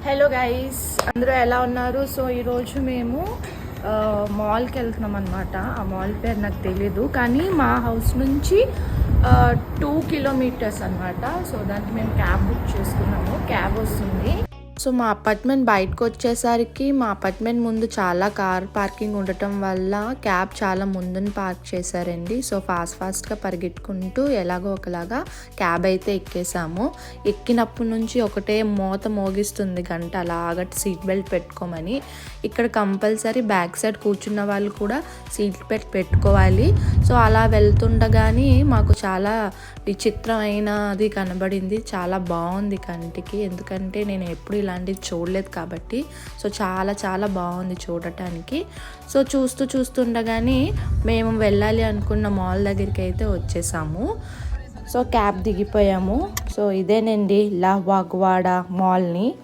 Hello guys, అందరూ ఎలా ఉన్నారు? సో ఈరోజు మేము మాల్కి వెళ్తున్నాం అనమాట. ఆ మాల్ పేరు నాకు తెలీదు, కానీ మా హౌస్ నుంచి 2 కిలోమీటర్స్ అనమాట. సో దానికి మేము క్యాబ్ బుక్ చేసుకున్నాము. క్యాబ్ వస్తుంది. సో మా అపార్ట్మెంట్ బయటకు వచ్చేసరికి మా అపార్ట్మెంట్ ముందు చాలా కార్ పార్కింగ్ ఉండటం వల్ల క్యాబ్ చాలా ముందుని పార్క్ చేశారండి. సో ఫాస్ట్గా పరిగెట్టుకుంటూ ఎలాగో ఒకలాగా క్యాబ్ అయితే ఎక్కేసాము. ఎక్కినప్పటి నుంచి ఒకటే మోగిస్తుంది గంట, అలాగ సీట్ బెల్ట్ పెట్టుకోమని. ఇక్కడ కంపల్సరీ బ్యాక్ సైడ్ కూర్చున్న వాళ్ళు కూడా సీట్ బెల్ట్ పెట్టుకోవాలి. సో అలా వెళ్తుండగానే మాకు చాలా విచిత్రమైనది కనబడింది. చాలా బాగుంది కంటికి, ఎందుకంటే నేను ఎప్పుడు ఇలాంటిది చూడలేదు కాబట్టి. సో చాలా బాగుంది చూడటానికి. సో చూస్తుండగానే మేము వెళ్ళాలి అనుకున్న మాల్ దగ్గరికి అయితే వచ్చేసాము. So cab దిగిపోయాము. సో ఇదేనండి లా వాగ్వాడ మాల్ని.